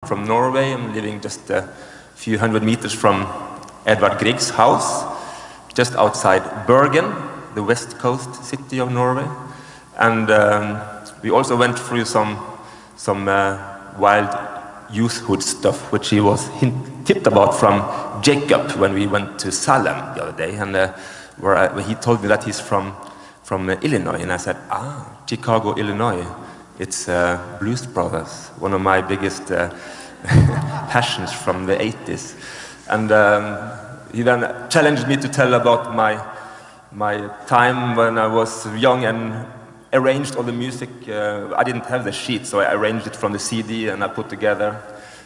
from Norway. I'm living just a few hundred meters from Edvard Grieg's house, just outside Bergen, the west coast city of Norway. And we also went through some wild youthhood stuff, which he was tipped about from Jacob when we went to Salem the other day, and where he told me that he's from Illinois, and I said, Chicago, Illinois. It's Blues Brothers, one of my biggest passions from the 80s. And he then challenged me to tell about my time when I was young and arranged all the music. I didn't have the sheet, so I arranged it from the CD and I put together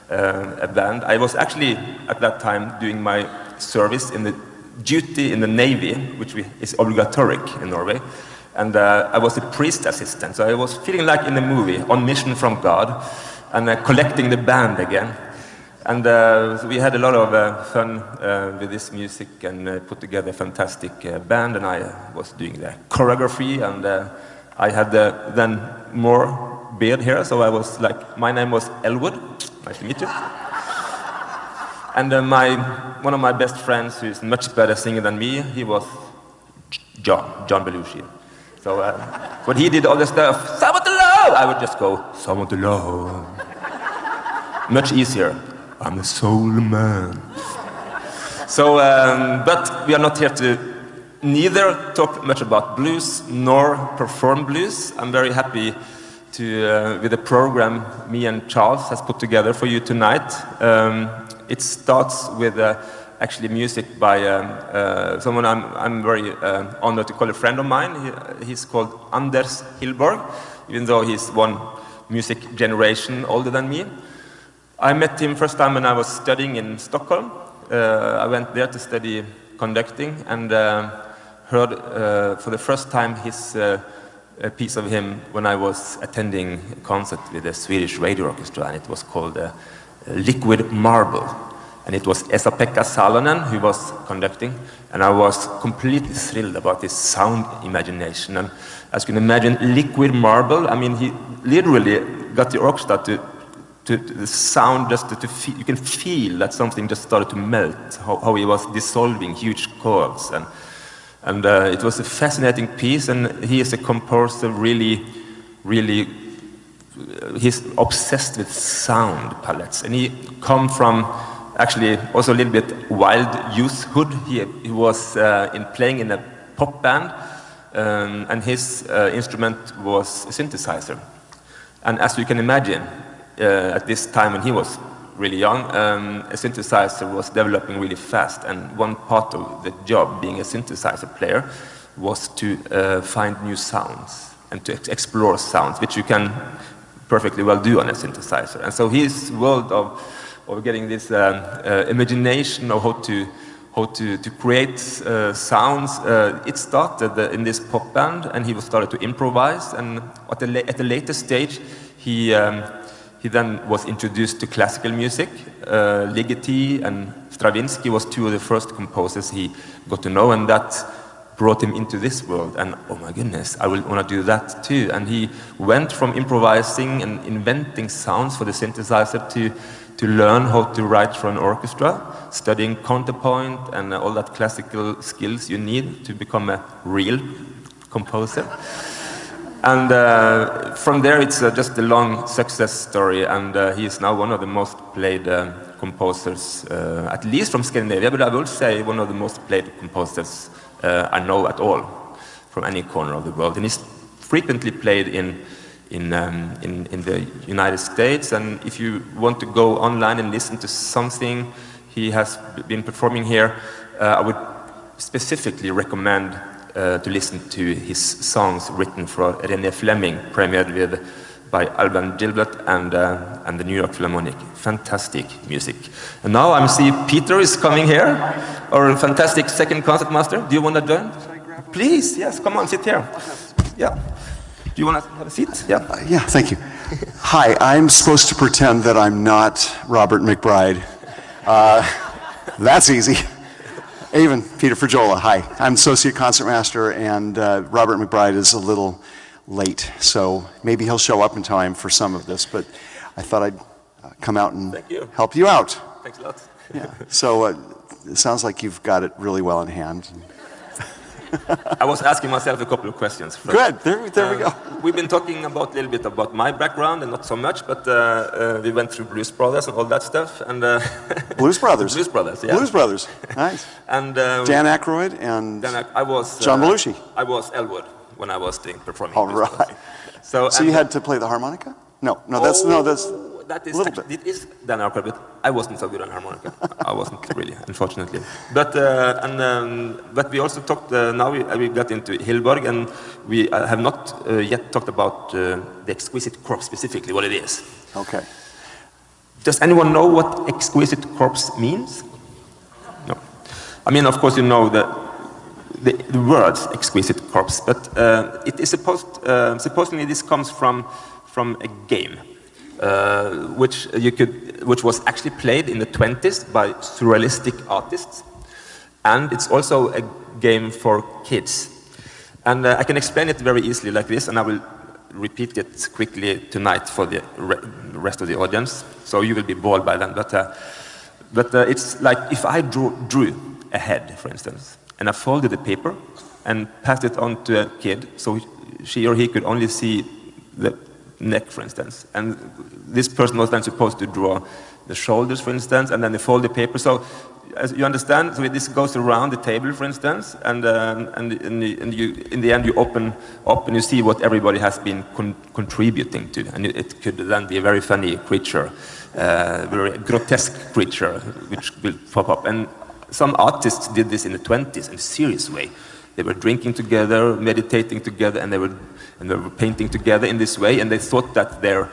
a band. I was actually, at that time, doing my service in the duty in the Navy, which is obligatory in Norway. And I was a priest assistant, so I was feeling like in a movie, on mission from God, and collecting the band again. And so we had a lot of fun with this music and put together a fantastic band, and I was doing the choreography, and I had then more beard here, so I was like, my name was Elwood, nice to meet you. And one of my best friends, who is a much better singer than me, he was John Belushi. So when he did all the stuff, "Someone to love," I would just go, "Someone to love." Much easier. I'm the soul man. So, but we are not here to neither talk much about blues nor perform blues. I'm very happy to with the program me and Charles has put together for you tonight. It starts with actually music by someone I'm very honored to call a friend of mine. He's called Anders Hillborg, even though he's one music generation older than me. I met him first time when I was studying in Stockholm. I went there to study conducting and heard for the first time his a piece of him when I was attending a concert with the Swedish Radio Orchestra, and it was called Liquid Marble. And it was Esa-Pekka Salonen who was conducting, and I was completely thrilled about his sound imagination. And as you can imagine, Liquid Marble, I mean, he literally got the orchestra to the sound just to feel, you can feel that something just started to melt, how he was dissolving huge chords. And it was a fascinating piece, and he is a composer really, he's obsessed with sound palettes. And he come from actually also a little bit wild youthhood. He was playing in a pop band, and his instrument was a synthesizer. And as you can imagine, at this time when he was really young, a synthesizer was developing really fast, and one part of the job being a synthesizer player was to find new sounds and to explore sounds, which you can perfectly well do on a synthesizer. And so his world of getting this imagination of how to create sounds, it started in this pop band, and he started to improvise, and at a later stage he then was introduced to classical music. Ligeti and Stravinsky was two of the first composers he got to know, and that brought him into this world. And oh my goodness, I will want to do that too. And he went from improvising and inventing sounds for the synthesizer to learn how to write for an orchestra, studying counterpoint and all that classical skills you need to become a real composer. And from there, it's just a long success story, and he is now one of the most played composers, at least from Scandinavia, but I will say one of the most played composers I know at all, from any corner of the world. And he's frequently played in the United States, and if you want to go online and listen to something he has been performing here, I would specifically recommend to listen to his songs written for René Fleming, premiered by Alban Gilbert and the New York Philharmonic. Fantastic music. And now I see Peter is coming here, our fantastic second concertmaster. Do you want to join? Please, yes, come on, sit here. Yeah. Do you want to have a seat? Yeah. Yeah, thank you. Hi, I'm supposed to pretend that I'm not Robert McBride. That's easy. Eivind, Peter Frajola, hi. I'm Associate Concertmaster, and Robert McBride is a little late, so maybe he'll show up in time for some of this, but I thought I'd come out and Thank you. help you out. Thanks a lot. Yeah. So it sounds like you've got it really well in hand. I was asking myself a couple of questions first. Good. There we go. We've been talking about a little bit about my background and not so much, but we went through Blues Brothers and all that stuff. And Blues Brothers. Blues Brothers, yeah. Blues Brothers. Nice. And Dan Aykroyd and I was John Belushi. I was Elwood when I was performing. All Blues right. Brothers. So you had to play the harmonica? No, that's that is a little bit. It is Dan Aykroyd, but I wasn't so good on harmonica. I wasn't really, unfortunately. But but we also talked. Now we got into Hillborg, and we have not yet talked about the Exquisite Corps specifically, what it is. Okay. Does anyone know what Exquisite Corps means? No. I mean, of course, you know the words Exquisite Corps, but it is supposedly this comes from a game. Which was actually played in the 20s by surrealistic artists, and it's also a game for kids. And I can explain it very easily like this, and I will repeat it quickly tonight for the rest of the audience, so you will be bored by then. But it's like if I drew a head, for instance, and I folded the paper and passed it on to a kid, so she or he could only see the neck, for instance, and this person was then supposed to draw the shoulders, for instance, and then they fold the paper. So, as you understand, so this goes around the table, for instance, and you, in the end, you open up and you see what everybody has been contributing to, and it could then be a very funny creature, very grotesque creature, which will pop up. And some artists did this in the 20s in a serious way. They were drinking together, meditating together, and they were painting together in this way, and they thought that their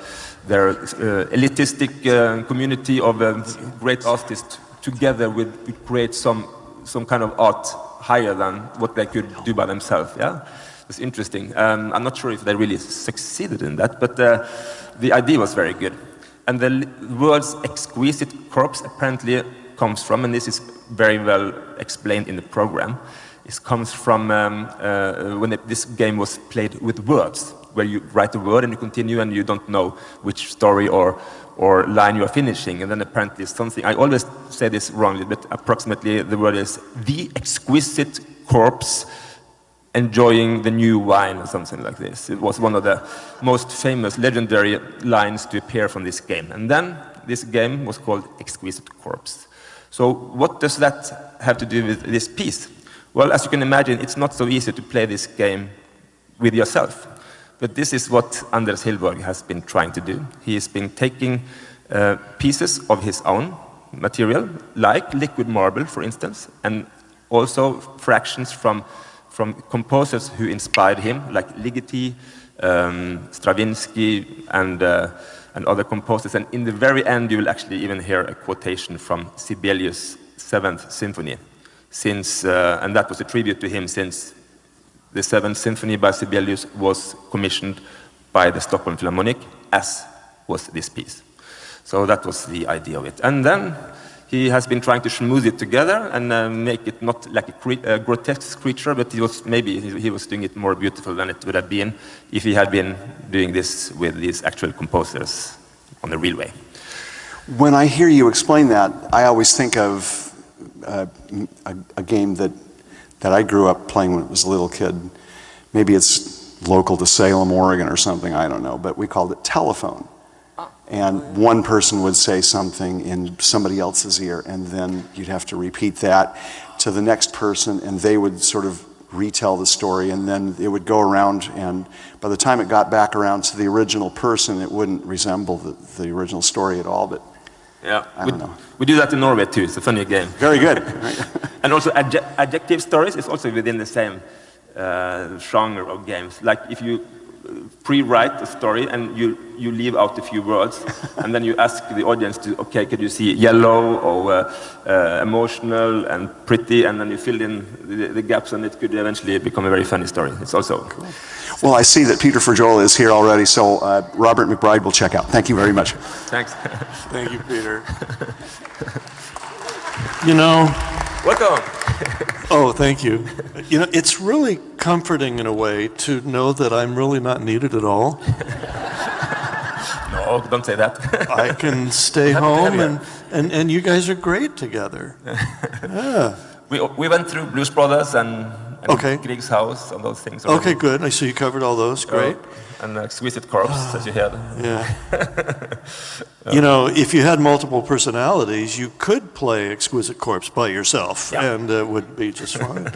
elitistic community of great artists together would create some kind of art higher than what they could do by themselves. Yeah, it's interesting. I'm not sure if they really succeeded in that, but the idea was very good. And the words Exquisite Corps apparently comes from, and this is very well explained in the program. It comes from when this game was played with words, where you write a word and you continue and you don't know which story or line you are finishing. And then apparently something, I always say this wrongly, but approximately the word is the Exquisite Corpse enjoying the new wine or something like this. It was one of the most famous, legendary lines to appear from this game. And then this game was called Exquisite Corpse. So what does that have to do with this piece? Well, as you can imagine, it's not so easy to play this game with yourself. But this is what Anders Hillborg has been trying to do. He has been taking pieces of his own material, like liquid marble, for instance, and also fractions from composers who inspired him, like Ligeti, Stravinsky, and other composers. And in the very end, you will actually even hear a quotation from Sibelius' 7th Symphony. And that was a tribute to him, since the 7th Symphony by Sibelius was commissioned by the Stockholm Philharmonic, as was this piece. So that was the idea of it. And then he has been trying to schmooze it together and make it not like a grotesque creature, but he was doing it more beautiful than it would have been if he had been doing this with these actual composers on the real way. When I hear you explain that, I always think of a game that I grew up playing when I was a little kid. Maybe it's local to Salem, Oregon or something, I don't know, but we called it telephone. And one person would say something in somebody else's ear, and then you'd have to repeat that to the next person, and they would sort of retell the story, and then it would go around, and by the time it got back around to the original person, it wouldn't resemble the original story at all, but yeah, I don't know. We do that in Norway too. It's a funny game. Very good. And also adjective stories is also within the same genre of games. Like if you pre-write a story and you leave out a few words, and then you ask the audience to, okay, could you see yellow or emotional and pretty, and then you fill in the gaps, and it could eventually become a very funny story. It's also cool. Well, I see that Peter Frajola is here already, so Robert McBride will check out. Thank you very much. Thanks. Thank you, Peter. You know... Welcome. Oh, thank you. You know, it's really comforting in a way to know that I'm really not needed at all. No. Oh, don't say that. I can stay home, and you guys are great together. Yeah. We went through Blues Brothers and Grieg's House and those things. Okay, good. I see you covered all those. Great. And Exquisite Corpse, as you had. Yeah. You know, if you had multiple personalities, you could play Exquisite Corpse by yourself, and it would be just fine.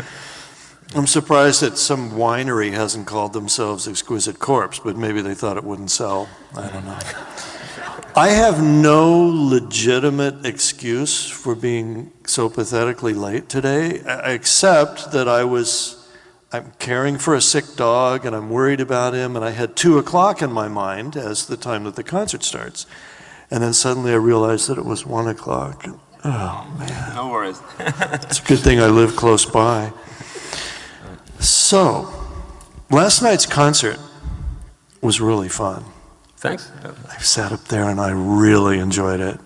I'm surprised that some winery hasn't called themselves Exquisite Corpse, but maybe they thought it wouldn't sell. I don't know. I have no legitimate excuse for being so pathetically late today, except that I'm caring for a sick dog and I'm worried about him, and I had 2 o'clock in my mind as the time that the concert starts. And then suddenly I realized that it was 1 o'clock. Oh, man. No worries. It's a good thing I live close by. So, last night's concert was really fun. Thanks. I sat up there and I really enjoyed it.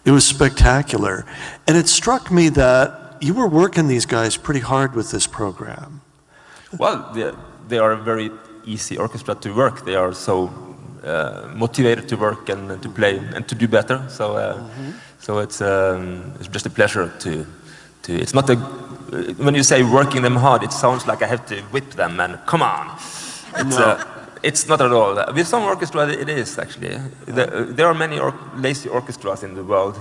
It was spectacular. And it struck me that you were working these guys pretty hard with this program. Well, they are a very easy orchestra to work. They are so motivated to work and to play and to do better. So it's just a pleasure to. It's not a. When you say working them hard, it sounds like I have to whip them and come on. It's not at all. With some orchestra, it is actually. There are many lazy orchestras in the world.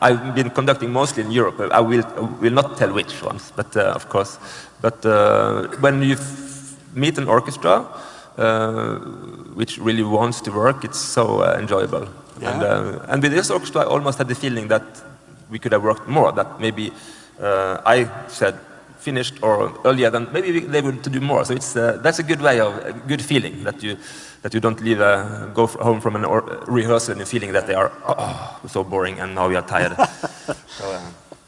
I've been conducting mostly in Europe. I will not tell which ones, but of course. But when you meet an orchestra which really wants to work, it's so enjoyable. Yeah. And with this orchestra, I almost had the feeling that we could have worked more. That maybe I said finished or earlier than maybe they would to do more. So that's a good way of a good feeling that you don't leave go home from a rehearsal and feeling that they are so boring and now we are tired.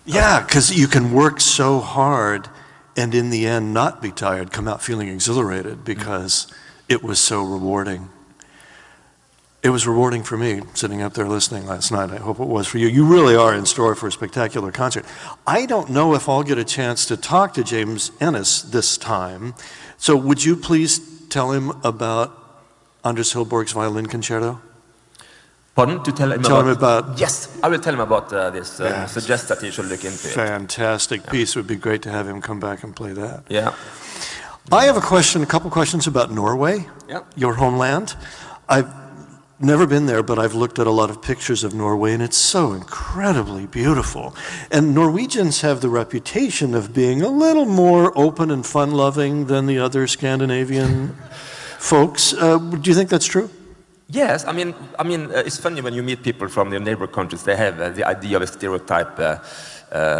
Yeah, because you can work so hard and in the end not be tired, come out feeling exhilarated because it was so rewarding. It was rewarding for me, sitting up there listening last night. I hope it was for you. You really are in store for a spectacular concert. I don't know if I'll get a chance to talk to James Ennis this time. So would you please tell him about Anders Hillborg's violin concerto? Pardon? To tell him about... Yes, I will tell him about this. Suggest that he should look into it. Fantastic piece. It would be great to have him come back and play that. Yeah. I have a couple questions about Norway, your homeland. I've never been there, but I've looked at a lot of pictures of Norway, and it's so incredibly beautiful. And Norwegians have the reputation of being a little more open and fun-loving than the other Scandinavian folks. Do you think that's true? Yes, I mean, it's funny when you meet people from the neighbor countries. They have the idea of a stereotype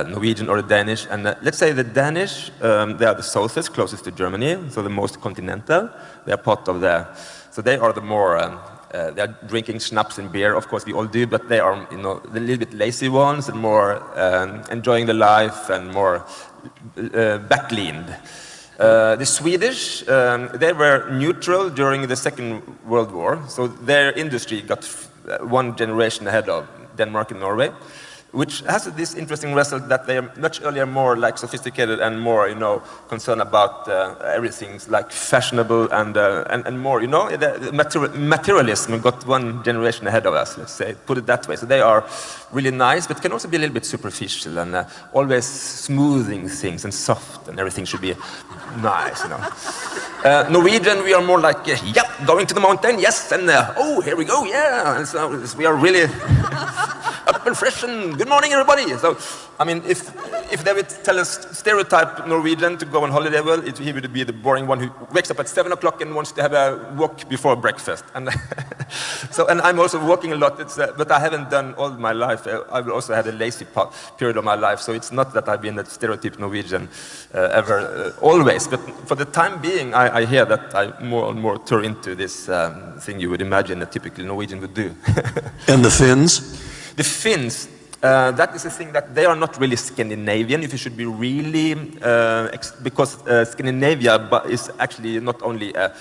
Norwegian or the Danish. And let's say the Danish, they are the southest, closest to Germany, so the most continental. They are part of so they are the more. They are drinking schnapps and beer, of course we all do, but they are, the little bit lazy ones and more enjoying the life and more backleaned. The Swedish, they were neutral during the Second World War, so their industry got one generation ahead of Denmark and Norway, which has this interesting result that they are much earlier more like sophisticated and more, concerned about everything like fashionable and more, the materialism got one generation ahead of us, let's say, put it that way. So they are really nice, but can also be a little bit superficial and always smoothing things and soft and everything should be nice, Norwegian, we are more like, going to the mountain, yes, and here we go, and so we are really up and fresh and good morning, everybody. So, I mean, if they would tell us stereotype Norwegian to go on holiday, well, he would be the boring one who wakes up at 7 o'clock and wants to have a walk before breakfast. And and I'm also walking a lot, but I haven't done all my life. I've also had a lazy period of my life, so it's not that I've been a stereotype Norwegian ever, always. But for the time being, I hear that I more and more turn into this thing you would imagine a typical Norwegian would do. And the Finns? The Finns, that is a thing that they are not really Scandinavian, if you should be really, because Scandinavia is actually not only a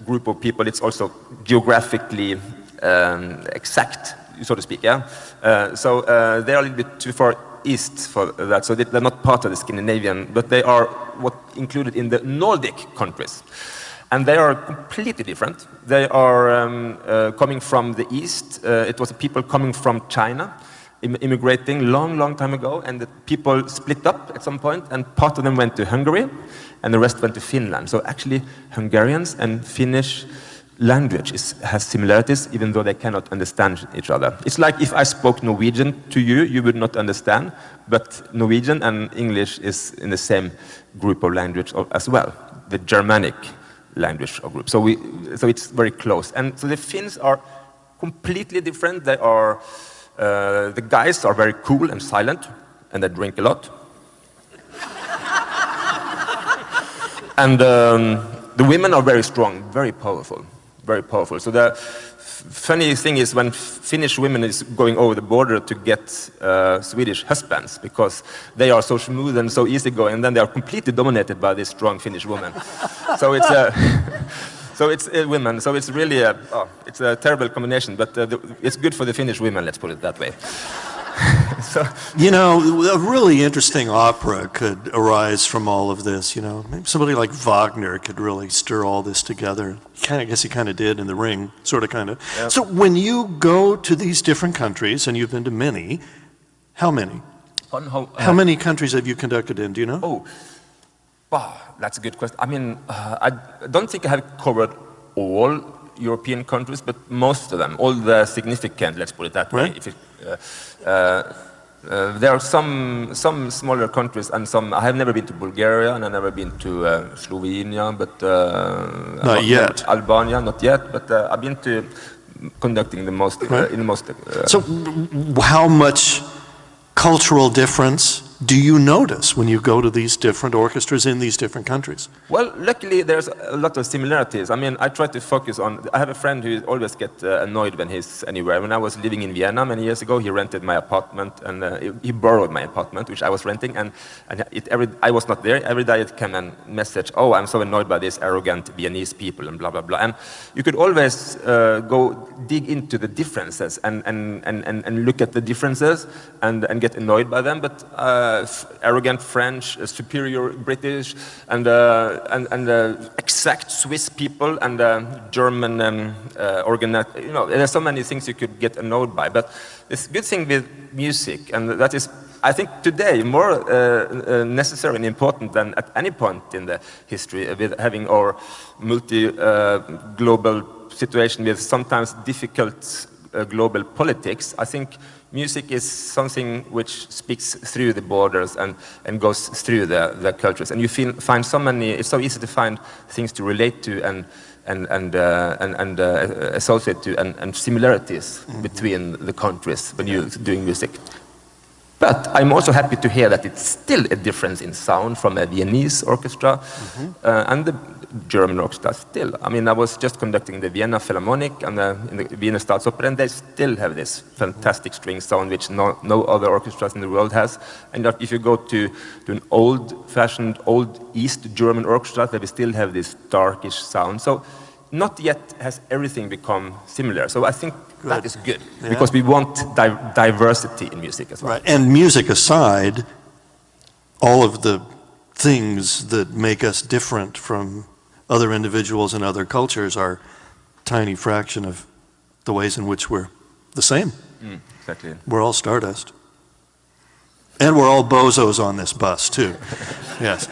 group of people, it's also geographically exact, so to speak, so they are a little bit too far east for that, so they're not part of the Scandinavian, but they are included in the Nordic countries. And they are completely different. They are coming from the East. It was people coming from China, immigrating long time ago, and the people split up at some point, and part of them went to Hungary, and the rest went to Finland. So actually, Hungarians and Finnish language has similarities, even though they cannot understand each other. It's like if I spoke Norwegian to you, you would not understand, but Norwegian and English is in the same group of language as well, the Germanic language or group. So it's very close. And so the Finns are completely different. They are, the guys are very cool and silent, and they drink a lot. And the women are very strong, very powerful. Very powerful. So the funny thing is when Finnish women is going over the border to get Swedish husbands, because they are so smooth and so easygoing, and then they are completely dominated by this strong Finnish woman. So it's women. So it's really it's a terrible combination, but it's good for the Finnish women. Let's put it that way. So, you know, a really interesting opera could arise from all of this, you know. Maybe somebody like Wagner could really stir all this together. I guess he kind of did in The Ring, sort of, kind of. Yep. So when you go to these different countries, and you've been to many, how many? How many countries have you conducted in, do you know? Oh, wow, that's a good question. I mean, I don't think I have covered all European countries, but most of them, all the significant, let's put it that way. Right. If it, there are some smaller countries, and some. I have never been to Bulgaria, and I've never been to Slovenia, but not yet. Albania, not yet. But I've been to conducting the most in the most. So, how much cultural difference do you notice when you go to these different orchestras in these different countries? Well, luckily there's a lot of similarities. I mean, I try to focus on, I have a friend who always gets annoyed when he's anywhere. When I was living in Vienna many years ago, he rented my apartment, and he borrowed my apartment, which I was renting, and I was not there. Every day it came a message, oh, I'm so annoyed by these arrogant Viennese people, and blah, blah, blah. And you could always go dig into the differences and look at the differences and get annoyed by them, but arrogant French, superior British, and exact Swiss people, and German organized. You know, there's so many things you could get annoyed by. But it's a good thing with music, and that is, I think, today more necessary and important than at any point in the history, with having our multi-global situation with sometimes difficult global politics. I think music is something which speaks through the borders and goes through the cultures. And you find so many, it's so easy to find things to relate to and associate to, and similarities between the countries when you're doing music. But I'm also happy to hear that it's still a difference in sound from a Viennese orchestra and the German orchestra still. I mean, I was just conducting the Vienna Philharmonic and in the Vienna Staatsoper, and they still have this fantastic string sound which no other orchestras in the world has. And if you go to an old-fashioned, old East German orchestra, they will still have this darkish sound. So not yet has everything become similar. So I think that is good, because we want diversity in music as well. Right. And music aside, all of the things that make us different from other individuals and other cultures are a tiny fraction of the ways in which we're the same. Exactly. We're all stardust. And we're all bozos on this bus, too. Yes.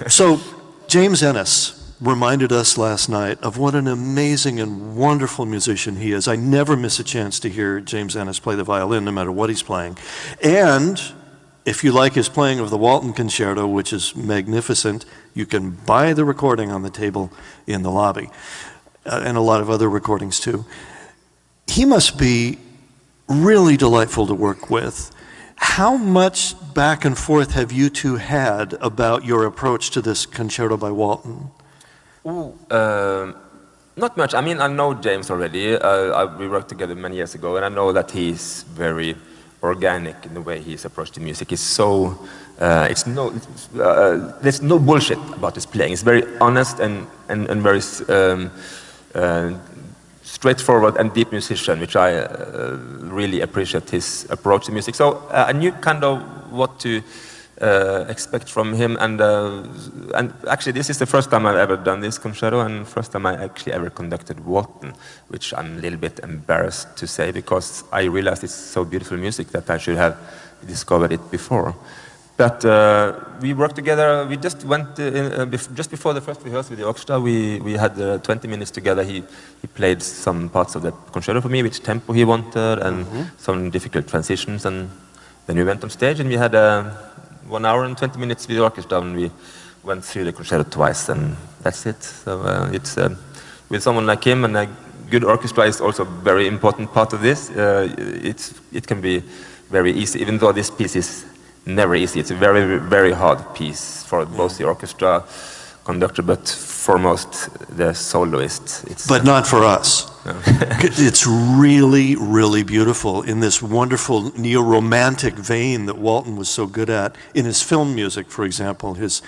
So, James Ennis reminded us last night of what an amazing and wonderful musician he is. I never miss a chance to hear James Ennis play the violin, no matter what he's playing. And if you like his playing of the Walton Concerto, which is magnificent, you can buy the recording on the table in the lobby, and a lot of other recordings too. He must be really delightful to work with. How much back and forth have you two had about your approach to this concerto by Walton? Not much. I mean, I know James already. We worked together many years ago, and I know that he's very organic in the way he's approached the music. It's so, there's no bullshit about his playing. It's very honest and very straightforward and deep musician, which I really appreciate his approach to music. So I knew kind of what to expect from him. And actually, this is the first time I've ever done this concerto, and first time I actually ever conducted Walton, which I'm a little bit embarrassed to say because I realized it's so beautiful music that I should have discovered it before. But we worked together. We just went just before the first rehearsal with the orchestra. We had 20 minutes together. He played some parts of the concerto for me, which tempo he wanted, and some difficult transitions. And then we went on stage, and we had 1 hour and 20 minutes with the orchestra, and we went through the concerto twice, and that's it. So it's with someone like him, and a good orchestra is also a very important part of this. It can be very easy, even though this piece is never easy. It's a very, very hard piece for both the orchestra, conductor, but foremost the soloist. But not for us. No. It's really, really beautiful in this wonderful neo-romantic vein that Walton was so good at. In his film music, for example, his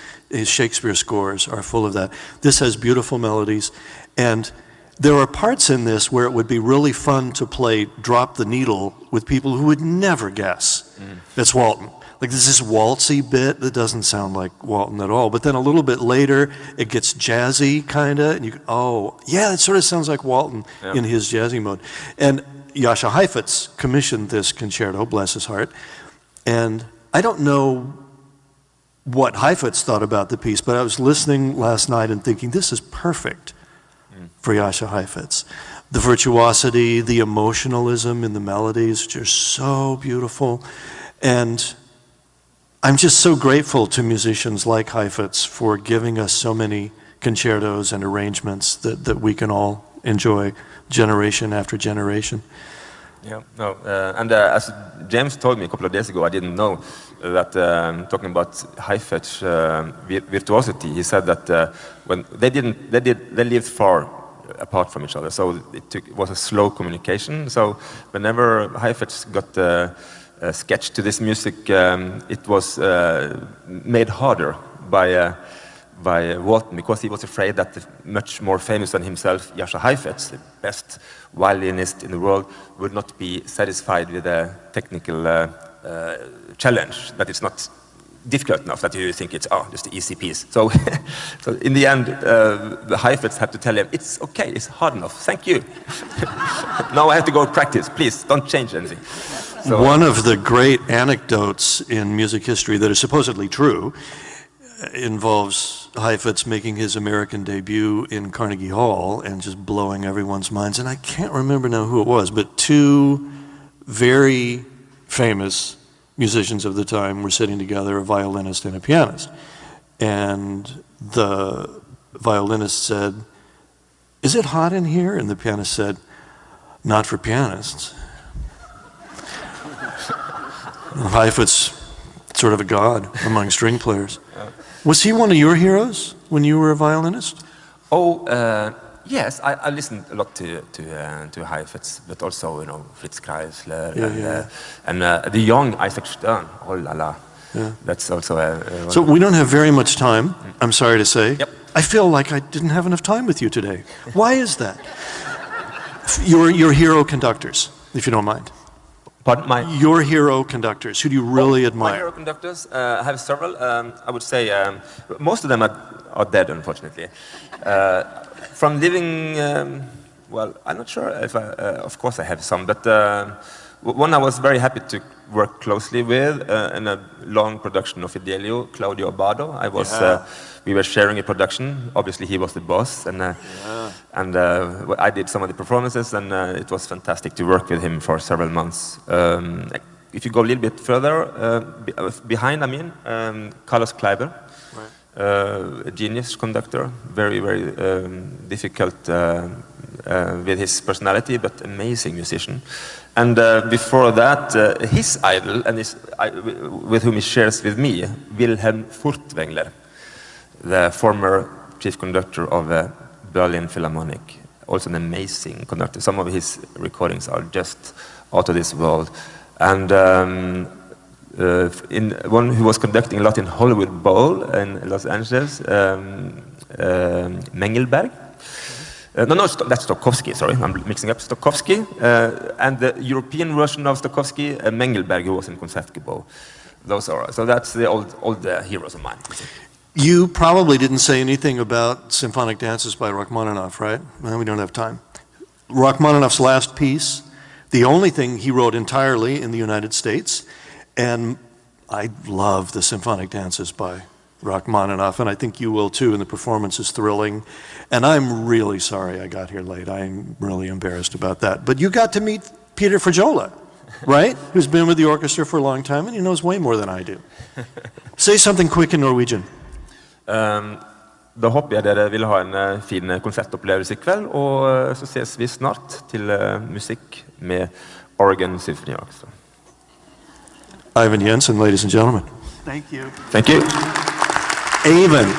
Shakespeare scores are full of that. This has beautiful melodies, and there are parts in this where it would be really fun to play Drop the Needle with people who would never guess it's Walton. Like there's this waltzy bit that doesn't sound like Walton at all, but then a little bit later it gets jazzy kind of, and you go, oh yeah, it sort of sounds like Walton in his jazzy mode. And Jascha Heifetz commissioned this concerto, bless his heart, and I don't know what Heifetz thought about the piece, but I was listening last night and thinking this is perfect for Jascha Heifetz. The virtuosity, the emotionalism in the melodies, which are so beautiful, and I'm just so grateful to musicians like Heifetz for giving us so many concertos and arrangements that we can all enjoy generation after generation. Yeah, no, and as James told me a couple of days ago, I didn't know that talking about Heifetz virtuosity, he said that when they lived far apart from each other, so it was a slow communication. So whenever Heifetz got a sketch to this music, it was made harder by Walton, because he was afraid that the much more famous than himself, Jascha Heifetz, the best violinist in the world, would not be satisfied with a technical challenge, that it's not difficult enough, that you think it's just an easy piece. So, so in the end, the Heifetz had to tell him, it's okay, it's hard enough, thank you. Now I have to go practice, please, don't change anything. So, one of the great anecdotes in music history that is supposedly true involves Heifetz making his American debut in Carnegie Hall and just blowing everyone's minds. And I can't remember now who it was, but two very famous musicians of the time were sitting together, a violinist and a pianist. And the violinist said, "Is it hot in here?" And the pianist said, "Not for pianists." Heifetz, sort of a god among string players. Was he one of your heroes when you were a violinist? Oh, yes, I listened a lot to Heifetz, but also, you know, Fritz Kreisler and the young Isaac Stern. Oh la la, that's also a. So we don't have very much time. I'm sorry to say. Yep. I feel like I didn't have enough time with you today. Why is that? Your hero conductors, if you don't mind. Pardon? Your hero conductors, who do you really admire? My hero conductors, I have several. I would say most of them are dead, unfortunately. From living, well, I'm not sure if of course I have some, but one I was very happy to work closely with in a long production of Fidelio, Claudio Abbado. We were sharing a production. Obviously, he was the boss, and I did some of the performances, and it was fantastic to work with him for several months. If you go a little bit further behind, Carlos Kleiber, a genius conductor, very, very difficult with his personality, but amazing musician. And before that, his idol, and with whom he shares with me, Wilhelm Furtwängler, the former chief conductor of Berlin Philharmonic, also an amazing conductor. Some of his recordings are just out of this world. And in one who was conducting a lot in Hollywood Bowl in Los Angeles, Mengelberg. No, that's Stokowski, sorry, I'm mixing up Stokowski. And the European version of Stokowski, Mengelberg, who was in Concertgebouw. those are, so that's the old heroes of mine. You probably didn't say anything about symphonic dances by Rachmaninoff, right? Well, we don't have time. Rachmaninoff's last piece, the only thing he wrote entirely in the United States, and I love the symphonic dances by Rachmaninoff, and I think you will too, and the performance is thrilling. And I'm really sorry I got here late. I'm really embarrassed about that. But you got to meet Peter Frajola, right? Who's been with the orchestra for a long time, and he knows way more than I do. Say something quick in Norwegian. Da håper jeg dere vil ha en fin konsertopplevelse I kveld, og så ses vi snart til musikk med Oregon Symphony Orchestra. Eivind Jensen, ladies and gentlemen. Thank you. Thank you. Eivind.